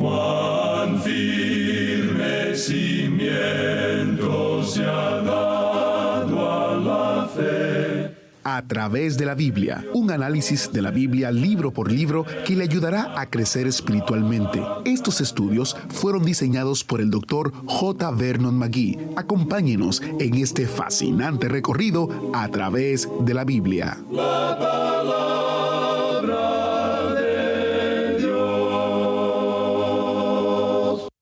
Cuán firme cimiento se ha dado a la fe. A través de la Biblia, un análisis de la Biblia libro por libro que le ayudará a crecer espiritualmente. Estos estudios fueron diseñados por el Dr. J. Vernon McGee. Acompáñenos en este fascinante recorrido a través de la Biblia. La palabra de Dios.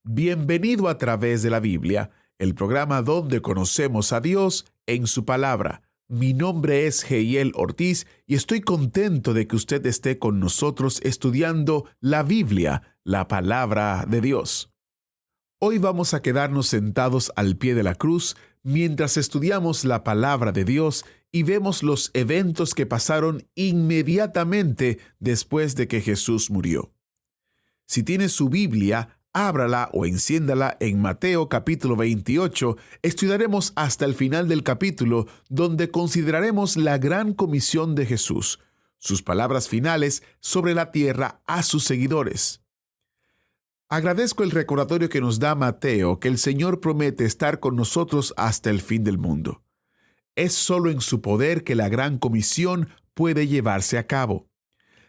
Bienvenido a través de la Biblia, el programa donde conocemos a Dios en su palabra. Mi nombre es Heiel Ortiz y estoy contento de que usted esté con nosotros estudiando la Biblia, la palabra de Dios. Hoy vamos a quedarnos sentados al pie de la cruz mientras estudiamos la palabra de Dios y vemos los eventos que pasaron inmediatamente después de que Jesús murió. Si tiene su Biblia, ábrala o enciéndala en Mateo capítulo 28. Estudiaremos hasta el final del capítulo, donde consideraremos la gran comisión de Jesús, sus palabras finales sobre la tierra a sus seguidores. Agradezco el recordatorio que nos da Mateo, que el Señor promete estar con nosotros hasta el fin del mundo. Es solo en su poder que la gran comisión puede llevarse a cabo.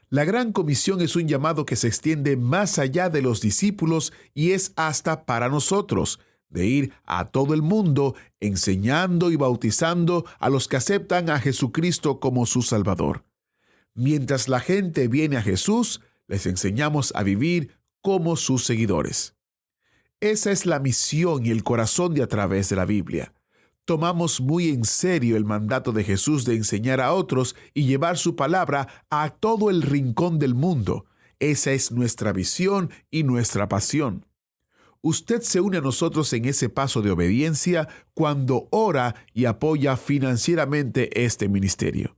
La Gran Comisión es un llamado que se extiende más allá de los discípulos y es hasta para nosotros, de ir a todo el mundo enseñando y bautizando a los que aceptan a Jesucristo como su Salvador. Mientras la gente viene a Jesús, les enseñamos a vivir como sus seguidores. Esa es la misión y el corazón de A Través de la Biblia. Tomamos muy en serio el mandato de Jesús de enseñar a otros y llevar su palabra a todo el rincón del mundo. Esa es nuestra visión y nuestra pasión. Usted se une a nosotros en ese paso de obediencia cuando ora y apoya financieramente este ministerio.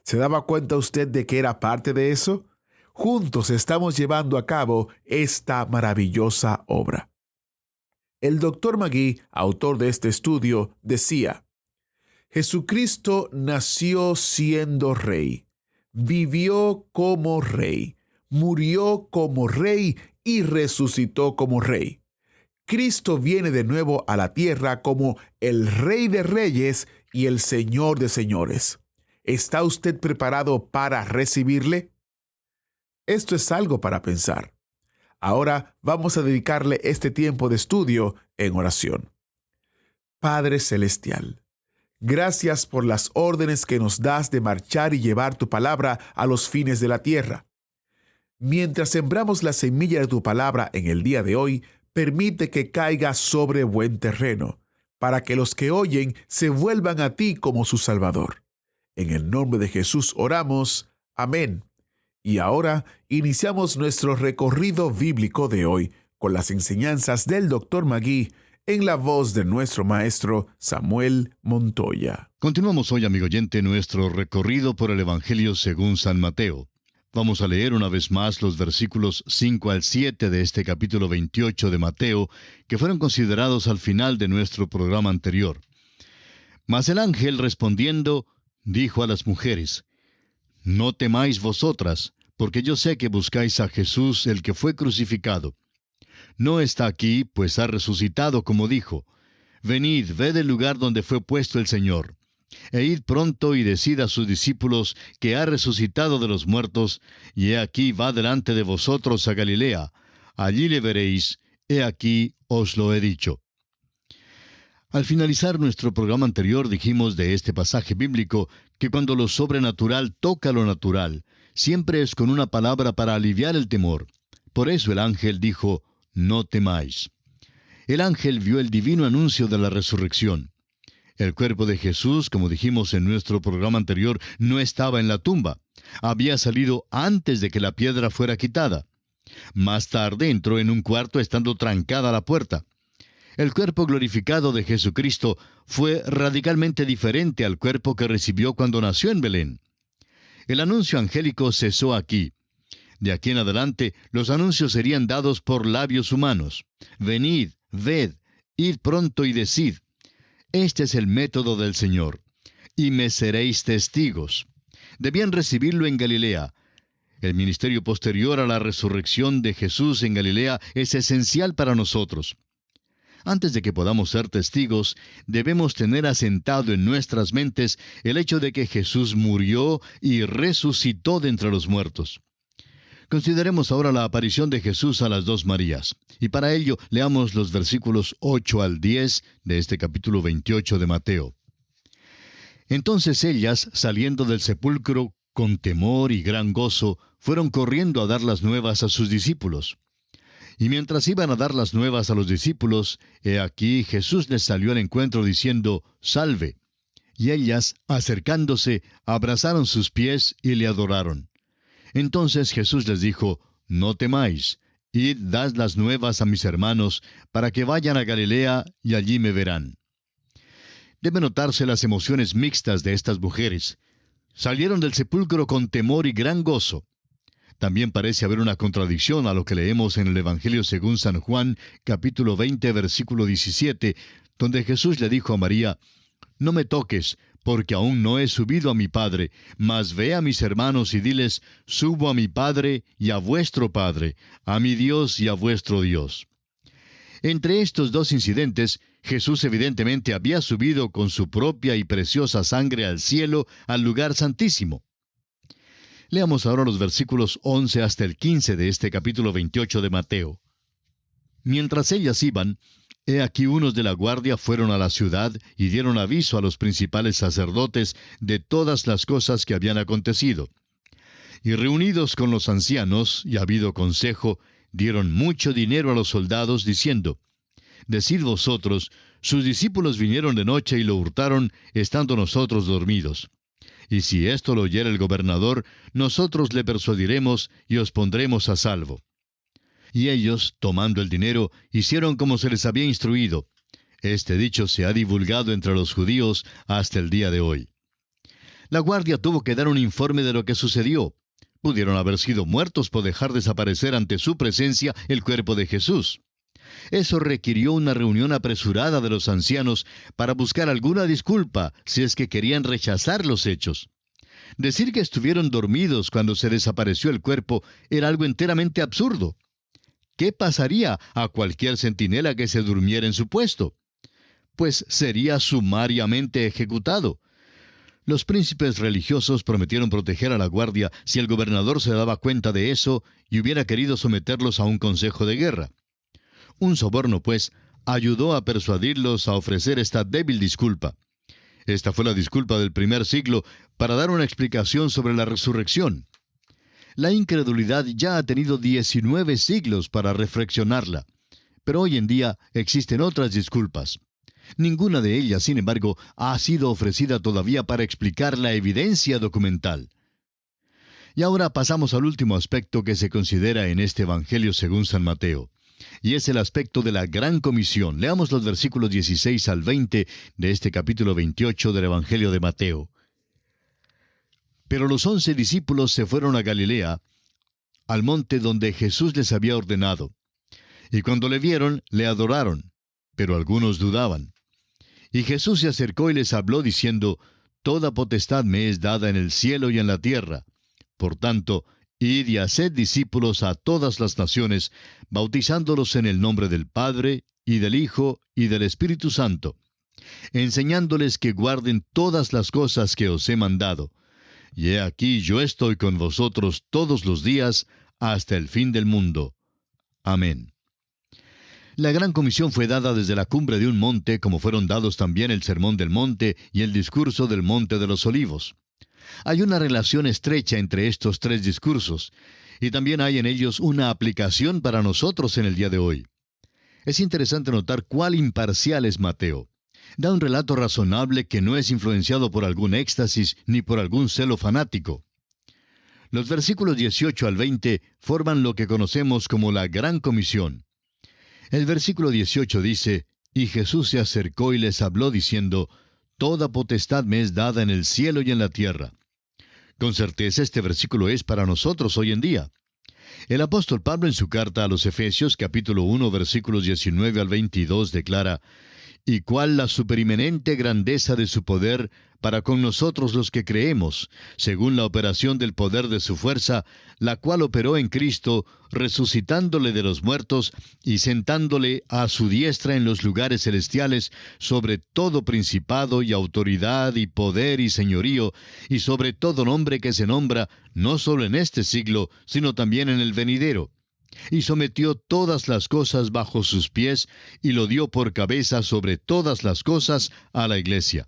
¿Se daba cuenta usted de que era parte de eso? Juntos estamos llevando a cabo esta maravillosa obra. El Dr. McGee, autor de este estudio, decía: Jesucristo nació siendo rey, vivió como rey, murió como rey y resucitó como rey. Cristo viene de nuevo a la tierra como el Rey de Reyes y el Señor de Señores. ¿Está usted preparado para recibirle? Esto es algo para pensar. Ahora vamos a dedicarle este tiempo de estudio en oración. Padre Celestial, gracias por las órdenes que nos das de marchar y llevar tu palabra a los fines de la tierra. Mientras sembramos la semilla de tu palabra en el día de hoy, permite que caiga sobre buen terreno, para que los que oyen se vuelvan a ti como su Salvador. En el nombre de Jesús oramos. Amén. Y ahora iniciamos nuestro recorrido bíblico de hoy con las enseñanzas del Dr. McGee en la voz de nuestro maestro Samuel Montoya. Continuamos hoy, amigo oyente, nuestro recorrido por el Evangelio según San Mateo. Vamos a leer una vez más los versículos 5 al 7 de este capítulo 28 de Mateo, que fueron considerados al final de nuestro programa anterior. Mas el ángel respondiendo, dijo a las mujeres: No temáis vosotras, porque yo sé que buscáis a Jesús, el que fue crucificado. No está aquí, pues ha resucitado, como dijo. Venid, ved el lugar donde fue puesto el Señor. E id pronto y decid a sus discípulos que ha resucitado de los muertos, y he aquí va delante de vosotros a Galilea. Allí le veréis, he aquí os lo he dicho. Al finalizar nuestro programa anterior dijimos de este pasaje bíblico que cuando lo sobrenatural toca lo natural, siempre es con una palabra para aliviar el temor. Por eso el ángel dijo: No temáis. El ángel vio el divino anuncio de la resurrección. El cuerpo de Jesús, como dijimos en nuestro programa anterior, no estaba en la tumba. Había salido antes de que la piedra fuera quitada. Más tarde entró en un cuarto estando trancada la puerta. El cuerpo glorificado de Jesucristo fue radicalmente diferente al cuerpo que recibió cuando nació en Belén. El anuncio angélico cesó aquí. De aquí en adelante, los anuncios serían dados por labios humanos. Venid, ved, id pronto y decid. Este es el método del Señor. Y me seréis testigos. Debían recibirlo en Galilea. El ministerio posterior a la resurrección de Jesús en Galilea es esencial para nosotros. Antes de que podamos ser testigos, debemos tener asentado en nuestras mentes el hecho de que Jesús murió y resucitó de entre los muertos. Consideremos ahora la aparición de Jesús a las dos Marías, y para ello leamos los versículos 8 al 10 de este capítulo 28 de Mateo. Entonces ellas, saliendo del sepulcro con temor y gran gozo, fueron corriendo a dar las nuevas a sus discípulos. Y mientras iban a dar las nuevas a los discípulos, he aquí Jesús les salió al encuentro diciendo, «Salve». Y ellas, acercándose, abrazaron sus pies y le adoraron. Entonces Jesús les dijo, «No temáis, id, dad las nuevas a mis hermanos, para que vayan a Galilea y allí me verán». Deben notarse las emociones mixtas de estas mujeres. Salieron del sepulcro con temor y gran gozo. También parece haber una contradicción a lo que leemos en el Evangelio según San Juan, capítulo 20, versículo 17, donde Jesús le dijo a María, «No me toques, porque aún no he subido a mi Padre, mas ve a mis hermanos y diles, subo a mi Padre y a vuestro Padre, a mi Dios y a vuestro Dios». Entre estos dos incidentes, Jesús evidentemente había subido con su propia y preciosa sangre al cielo, al lugar santísimo. Leamos ahora los versículos 11 hasta el 15 de este capítulo 28 de Mateo. Mientras ellas iban, he aquí unos de la guardia fueron a la ciudad y dieron aviso a los principales sacerdotes de todas las cosas que habían acontecido. Y reunidos con los ancianos, y habido consejo, dieron mucho dinero a los soldados, diciendo, «Decid vosotros, sus discípulos vinieron de noche y lo hurtaron, estando nosotros dormidos. Y si esto lo oyera el gobernador, nosotros le persuadiremos y os pondremos a salvo». Y ellos, tomando el dinero, hicieron como se les había instruido. Este dicho se ha divulgado entre los judíos hasta el día de hoy. La guardia tuvo que dar un informe de lo que sucedió. Pudieron haber sido muertos por dejar desaparecer ante su presencia el cuerpo de Jesús. Eso requirió una reunión apresurada de los ancianos para buscar alguna disculpa si es que querían rechazar los hechos. Decir que estuvieron dormidos cuando se desapareció el cuerpo era algo enteramente absurdo. ¿Qué pasaría a cualquier centinela que se durmiera en su puesto? Pues sería sumariamente ejecutado. Los príncipes religiosos prometieron proteger a la guardia si el gobernador se daba cuenta de eso y hubiera querido someterlos a un consejo de guerra. Un soborno, pues, ayudó a persuadirlos a ofrecer esta débil disculpa. Esta fue la disculpa del primer siglo para dar una explicación sobre la resurrección. La incredulidad ya ha tenido 19 siglos para reflexionarla, pero hoy en día existen otras disculpas. Ninguna de ellas, sin embargo, ha sido ofrecida todavía para explicar la evidencia documental. Y ahora pasamos al último aspecto que se considera en este Evangelio según San Mateo, y es el aspecto de la Gran Comisión. Leamos los versículos 16 al 20 de este capítulo 28 del Evangelio de Mateo. Pero los 11 discípulos se fueron a Galilea, al monte donde Jesús les había ordenado. Y cuando le vieron, le adoraron, pero algunos dudaban. Y Jesús se acercó y les habló diciendo, «Toda potestad me es dada en el cielo y en la tierra. Por tanto, id y haced discípulos a todas las naciones, bautizándolos en el nombre del Padre, y del Hijo, y del Espíritu Santo, enseñándoles que guarden todas las cosas que os he mandado. Y he aquí yo estoy con vosotros todos los días, hasta el fin del mundo. Amén». La Gran Comisión fue dada desde la cumbre de un monte, como fueron dados también el Sermón del Monte y el discurso del Monte de los Olivos. Hay una relación estrecha entre estos tres discursos, y también hay en ellos una aplicación para nosotros en el día de hoy. Es interesante notar cuál imparcial es Mateo. Da un relato razonable que no es influenciado por algún éxtasis ni por algún celo fanático. Los versículos 18 al 20 forman lo que conocemos como la Gran Comisión. El versículo 18 dice, «Y Jesús se acercó y les habló diciendo, Toda potestad me es dada en el cielo y en la tierra». Con certeza este versículo es para nosotros hoy en día. El apóstol Pablo en su carta a los Efesios, capítulo 1, versículos 19 al 22, declara, y cuál la superiminente grandeza de su poder para con nosotros los que creemos, según la operación del poder de su fuerza, la cual operó en Cristo, resucitándole de los muertos y sentándole a su diestra en los lugares celestiales, sobre todo principado y autoridad y poder y señorío, y sobre todo nombre que se nombra, no solo en este siglo, sino también en el venidero. Y sometió todas las cosas bajo sus pies, y lo dio por cabeza sobre todas las cosas a la iglesia.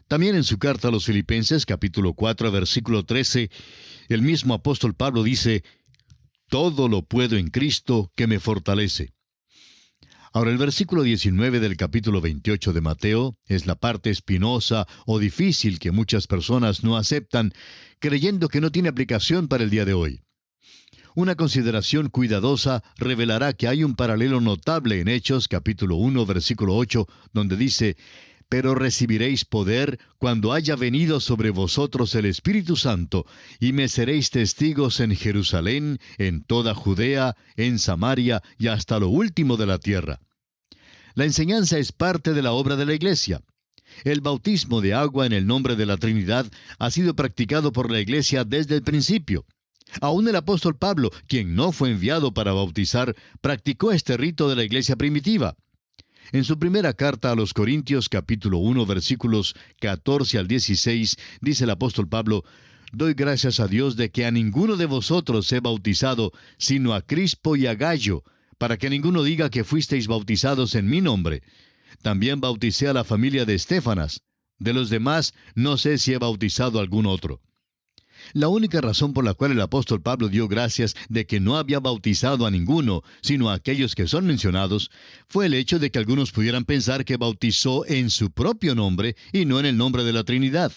También en su carta a los Filipenses, capítulo 4, versículo 13, el mismo apóstol Pablo dice, «Todo lo puedo en Cristo que me fortalece». Ahora, el versículo 19 del capítulo 28 de Mateo es la parte espinosa o difícil que muchas personas no aceptan, creyendo que no tiene aplicación para el día de hoy. Una consideración cuidadosa revelará que hay un paralelo notable en Hechos, capítulo 1, versículo 8, donde dice, «Pero recibiréis poder cuando haya venido sobre vosotros el Espíritu Santo, y me seréis testigos en Jerusalén, en toda Judea, en Samaria y hasta lo último de la tierra». La enseñanza es parte de la obra de la Iglesia. El bautismo de agua en el nombre de la Trinidad ha sido practicado por la Iglesia desde el principio. Aún el apóstol Pablo, quien no fue enviado para bautizar, practicó este rito de la Iglesia primitiva. En su primera carta a los Corintios, capítulo 1, versículos 14 al 16, dice el apóstol Pablo, «Doy gracias a Dios de que a ninguno de vosotros he bautizado, sino a Crispo y a Gallo, para que ninguno diga que fuisteis bautizados en mi nombre. También bauticé a la familia de Estéfanas. De los demás, no sé si he bautizado a algún otro». La única razón por la cual el apóstol Pablo dio gracias de que no había bautizado a ninguno, sino a aquellos que son mencionados, fue el hecho de que algunos pudieran pensar que bautizó en su propio nombre y no en el nombre de la Trinidad.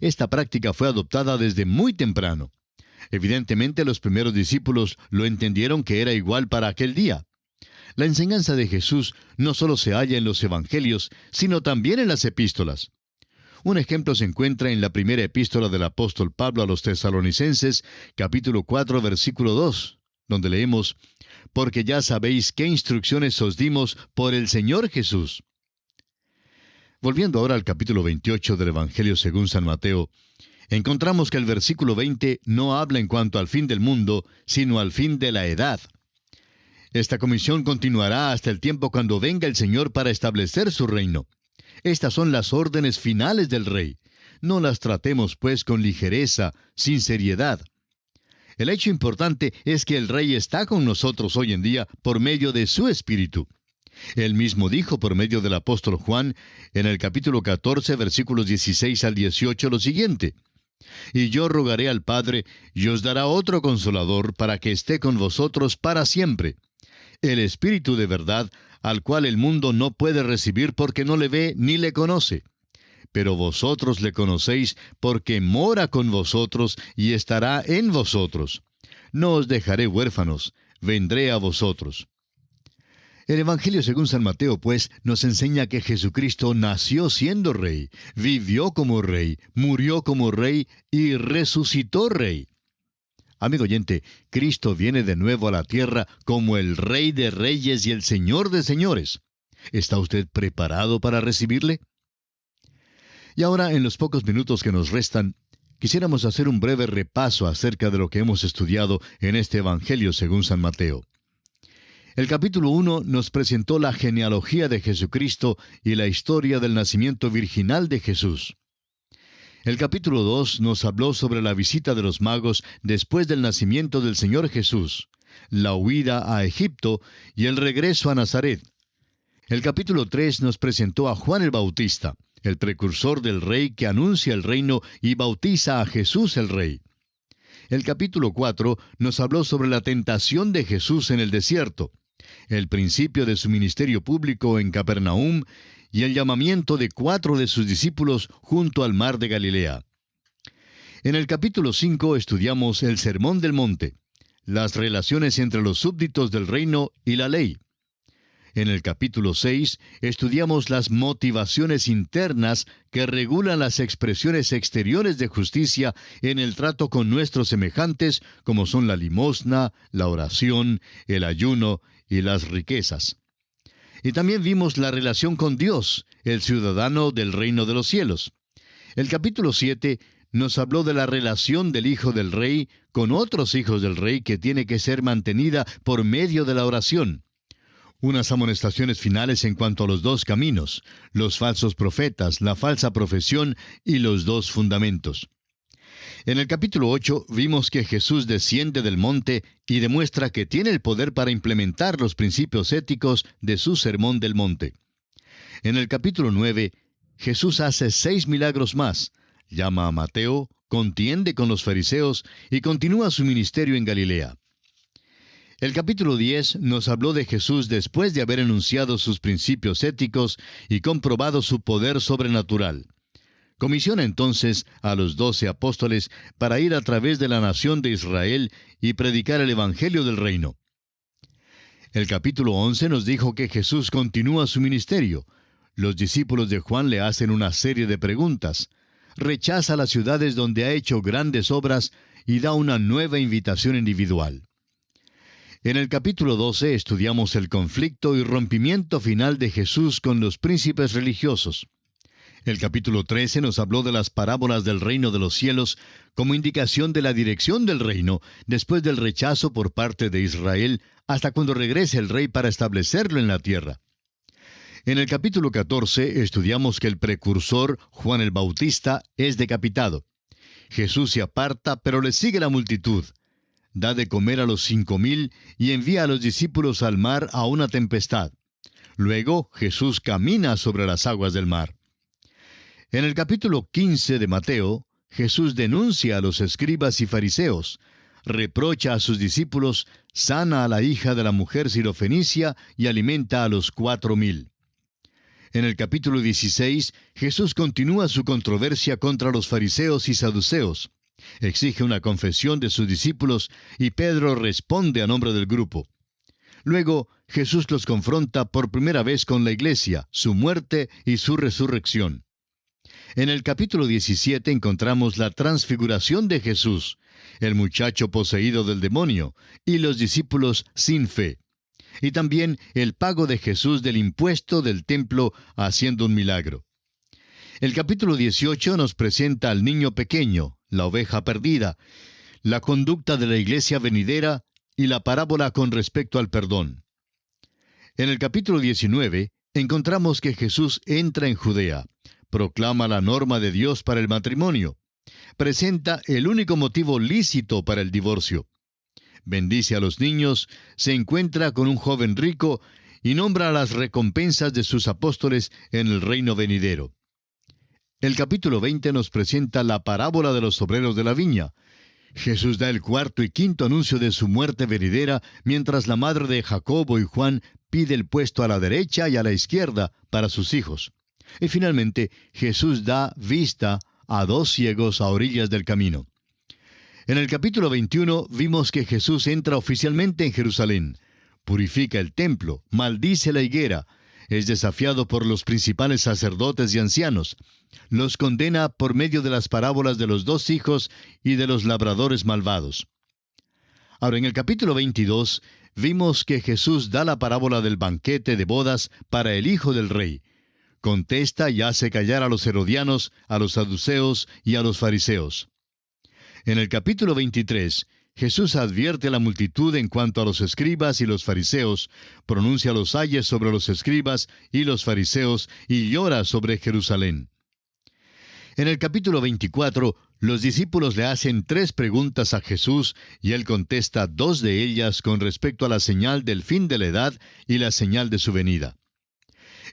Esta práctica fue adoptada desde muy temprano. Evidentemente los primeros discípulos lo entendieron que era igual para aquel día. La enseñanza de Jesús no solo se halla en los evangelios, sino también en las epístolas. Un ejemplo se encuentra en la primera epístola del apóstol Pablo a los Tesalonicenses, capítulo 4, versículo 2, donde leemos, «Porque ya sabéis qué instrucciones os dimos por el Señor Jesús». Volviendo ahora al capítulo 28 del Evangelio según San Mateo, encontramos que el versículo 20 no habla en cuanto al fin del mundo, sino al fin de la edad. Esta comisión continuará hasta el tiempo cuando venga el Señor para establecer su reino. Estas son las órdenes finales del Rey. No las tratemos, pues, con ligereza, sin seriedad. El hecho importante es que el Rey está con nosotros hoy en día por medio de su Espíritu. Él mismo dijo por medio del apóstol Juan, en el capítulo 14, versículos 16 al 18, lo siguiente. «Y yo rogaré al Padre, y os dará otro Consolador, para que esté con vosotros para siempre. El Espíritu de verdad, al cual el mundo no puede recibir porque no le ve ni le conoce. Pero vosotros le conocéis porque mora con vosotros y estará en vosotros. No os dejaré huérfanos, vendré a vosotros». El Evangelio según San Mateo, pues, nos enseña que Jesucristo nació siendo Rey, vivió como Rey, murió como Rey y resucitó Rey. Amigo oyente, Cristo viene de nuevo a la tierra como el Rey de Reyes y el Señor de Señores. ¿Está usted preparado para recibirle? Y ahora, en los pocos minutos que nos restan, quisiéramos hacer un breve repaso acerca de lo que hemos estudiado en este Evangelio según San Mateo. El capítulo 1 nos presentó la genealogía de Jesucristo y la historia del nacimiento virginal de Jesús. El capítulo 2 nos habló sobre la visita de los magos después del nacimiento del Señor Jesús, la huida a Egipto y el regreso a Nazaret. El capítulo 3 nos presentó a Juan el Bautista, el precursor del Rey que anuncia el reino y bautiza a Jesús el Rey. El capítulo 4 nos habló sobre la tentación de Jesús en el desierto, el principio de su ministerio público en Capernaum y el llamamiento de 4 de sus discípulos junto al mar de Galilea. En el capítulo 5 estudiamos el Sermón del Monte, las relaciones entre los súbditos del reino y la ley. En el capítulo 6 estudiamos las motivaciones internas que regulan las expresiones exteriores de justicia en el trato con nuestros semejantes, como son la limosna, la oración, el ayuno y las riquezas. Y también vimos la relación con Dios, el ciudadano del reino de los cielos. El capítulo 7 nos habló de la relación del hijo del rey con otros hijos del rey que tiene que ser mantenida por medio de la oración. Unas amonestaciones finales en cuanto a los dos caminos, los falsos profetas, la falsa profesión y los dos fundamentos. En el capítulo 8 vimos que Jesús desciende del monte y demuestra que tiene el poder para implementar los principios éticos de su sermón del monte. En el capítulo 9, Jesús hace 6 milagros más, llama a Mateo, contiende con los fariseos y continúa su ministerio en Galilea. El capítulo 10 nos habló de Jesús después de haber enunciado sus principios éticos y comprobado su poder sobrenatural. Comisiona entonces a los 12 apóstoles para ir a través de la nación de Israel y predicar el Evangelio del Reino. El capítulo 11 nos dijo que Jesús continúa su ministerio. Los discípulos de Juan le hacen una serie de preguntas. Rechaza las ciudades donde ha hecho grandes obras y da una nueva invitación individual. En el capítulo 12 estudiamos el conflicto y rompimiento final de Jesús con los príncipes religiosos. El capítulo 13 nos habló de las parábolas del reino de los cielos como indicación de la dirección del reino después del rechazo por parte de Israel hasta cuando regrese el rey para establecerlo en la tierra. En el capítulo 14 estudiamos que el precursor, Juan el Bautista, es decapitado. Jesús se aparta, pero le sigue la multitud. Da de comer a los 5,000 y envía a los discípulos al mar a una tempestad. Luego Jesús camina sobre las aguas del mar. En el capítulo 15 de Mateo, Jesús denuncia a los escribas y fariseos, reprocha a sus discípulos, sana a la hija de la mujer sirofenicia y alimenta a los 4,000. En el capítulo 16, Jesús continúa su controversia contra los fariseos y saduceos. Exige una confesión de sus discípulos y Pedro responde a nombre del grupo. Luego, Jesús los confronta por primera vez con la iglesia, su muerte y su resurrección. En el capítulo 17 encontramos la transfiguración de Jesús, el muchacho poseído del demonio y los discípulos sin fe. Y también el pago de Jesús del impuesto del templo haciendo un milagro. El capítulo 18 nos presenta al niño pequeño, la oveja perdida, la conducta de la iglesia venidera y la parábola con respecto al perdón. En el capítulo 19 encontramos que Jesús entra en Judea, proclama la norma de Dios para el matrimonio, presenta el único motivo lícito para el divorcio, bendice a los niños, se encuentra con un joven rico y nombra las recompensas de sus apóstoles en el reino venidero. El capítulo 20 nos presenta la parábola de los obreros de la viña. Jesús da el cuarto y quinto anuncio de su muerte venidera, mientras la madre de Jacobo y Juan pide el puesto a la derecha y a la izquierda para sus hijos. Y finalmente, Jesús da vista a 2 ciegos a orillas del camino. En el capítulo 21 vimos que Jesús entra oficialmente en Jerusalén, purifica el templo, maldice la higuera, es desafiado por los principales sacerdotes y ancianos, los condena por medio de las parábolas de los 2 hijos y de los labradores malvados. Ahora, en el capítulo 22 vimos que Jesús da la parábola del banquete de bodas para el hijo del rey. Contesta y hace callar a los herodianos, a los saduceos y a los fariseos. En el capítulo 23, Jesús advierte a la multitud en cuanto a los escribas y los fariseos, pronuncia los ayes sobre los escribas y los fariseos y llora sobre Jerusalén. En el capítulo 24, los discípulos le hacen 3 preguntas a Jesús y él contesta 2 de ellas con respecto a la señal del fin de la edad y la señal de su venida.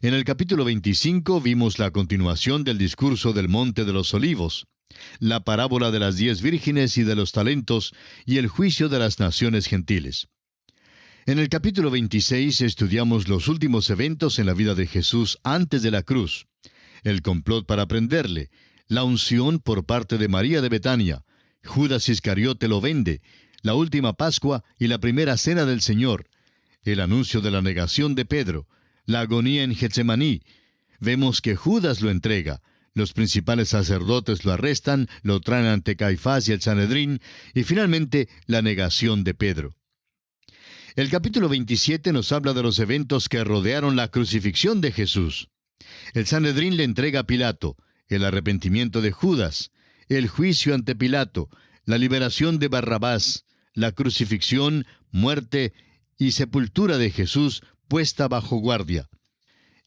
En el capítulo 25 vimos la continuación del discurso del Monte de los Olivos, la parábola de las 10 vírgenes y de los talentos y el juicio de las naciones gentiles. En el capítulo 26 estudiamos los últimos eventos en la vida de Jesús antes de la cruz, el complot para prenderle, la unción por parte de María de Betania, Judas Iscariote lo vende, la última Pascua y la primera cena del Señor, el anuncio de la negación de Pedro, la agonía en Getsemaní. Vemos que Judas lo entrega, los principales sacerdotes lo arrestan, lo traen ante Caifás y el Sanedrín, y finalmente la negación de Pedro. El capítulo 27 nos habla de los eventos que rodearon la crucifixión de Jesús. El Sanedrín le entrega a Pilato, el arrepentimiento de Judas, el juicio ante Pilato, la liberación de Barrabás, la crucifixión, muerte y sepultura de Jesús puesta bajo guardia.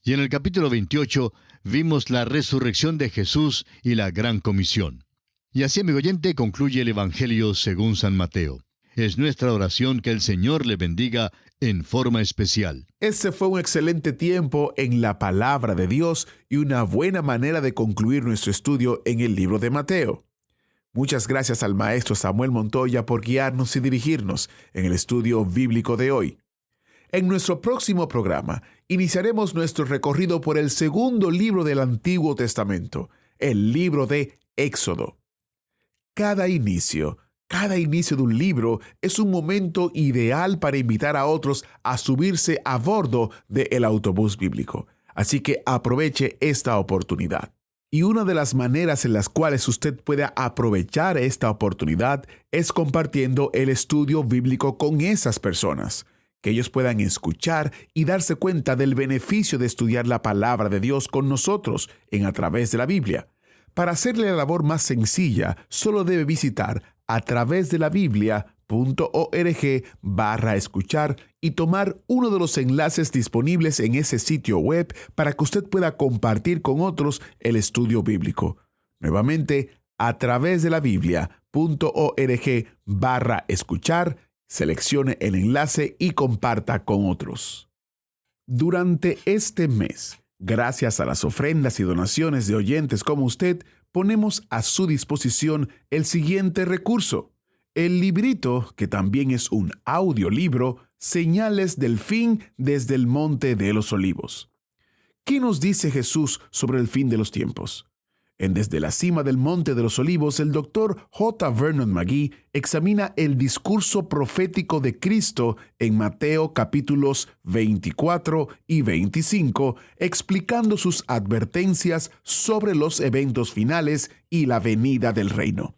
Y en el capítulo 28 vimos la resurrección de Jesús y la gran comisión. Y así, amigo oyente, concluye el Evangelio según San Mateo. Es nuestra oración que el Señor le bendiga en forma especial. Este fue un excelente tiempo en la palabra de Dios y una buena manera de concluir nuestro estudio en el libro de Mateo. Muchas gracias al maestro Samuel Montoya por guiarnos y dirigirnos en el estudio bíblico de hoy. En nuestro próximo programa, iniciaremos nuestro recorrido por el segundo libro del Antiguo Testamento, el libro de Éxodo. Cada inicio de un libro es un momento ideal para invitar a otros a subirse a bordo del autobús bíblico. Así que aproveche esta oportunidad. Y una de las maneras en las cuales usted puede aprovechar esta oportunidad es compartiendo el estudio bíblico con esas personas, que ellos puedan escuchar y darse cuenta del beneficio de estudiar la palabra de Dios con nosotros a través de la Biblia. Para hacerle la labor más sencilla, solo debe visitar atravesdelabiblia.org/escuchar y tomar uno de los enlaces disponibles en ese sitio web para que usted pueda compartir con otros el estudio bíblico. Nuevamente, atravesdelabiblia.org/escuchar, seleccione el enlace y comparta con otros. Durante este mes, gracias a las ofrendas y donaciones de oyentes como usted, ponemos a su disposición el siguiente recurso: el librito, que también es un audiolibro, Señales del Fin desde el Monte de los Olivos. ¿Qué nos dice Jesús sobre el fin de los tiempos? En Desde la Cima del Monte de los Olivos, el Dr. J. Vernon McGee examina el discurso profético de Cristo en Mateo capítulos 24 y 25, explicando sus advertencias sobre los eventos finales y la venida del reino.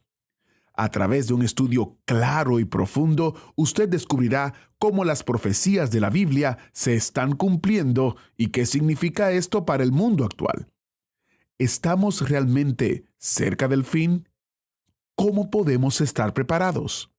A través de un estudio claro y profundo, usted descubrirá cómo las profecías de la Biblia se están cumpliendo y qué significa esto para el mundo actual. ¿Estamos realmente cerca del fin? ¿Cómo podemos estar preparados?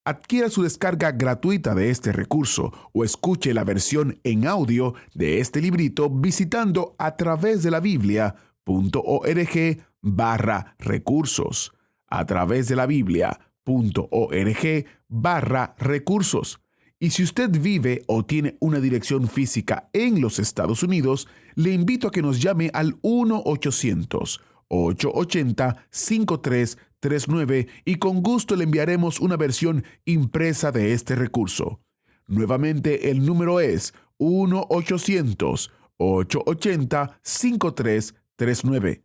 Adquiera su descarga gratuita de este recurso o escuche la versión en audio de este librito visitando atravesdelabiblia.org/recursos. atravesdelabiblia.org/recursos. Y si usted vive o tiene una dirección física en los Estados Unidos, le invito a que nos llame al 1-800-880-5339 y con gusto le enviaremos una versión impresa de este recurso. Nuevamente, el número es 1-800-880-5339.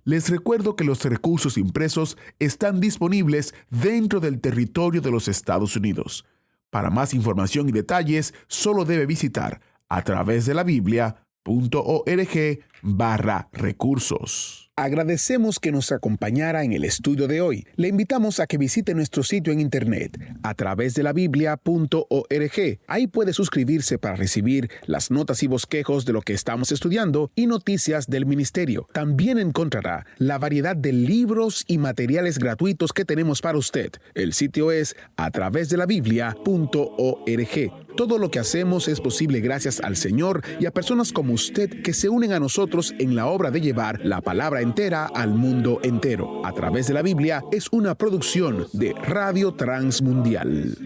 Les recuerdo que los recursos impresos están disponibles dentro del territorio de los Estados Unidos. Para más información y detalles, solo debe visitar atravesdelabiblia.org/recursos. Agradecemos que nos acompañara en el estudio de hoy. Le invitamos a que visite nuestro sitio en internet, atravesdelabiblia.org. Ahí puede suscribirse para recibir las notas y bosquejos de lo que estamos estudiando y noticias del ministerio. También encontrará la variedad de libros y materiales gratuitos que tenemos para usted. El sitio es atravesdelabiblia.org. Todo lo que hacemos es posible gracias al Señor y a personas como usted que se unen a nosotros en la obra de llevar la palabra entera al mundo entero. A través de la Biblia es una producción de Radio Transmundial.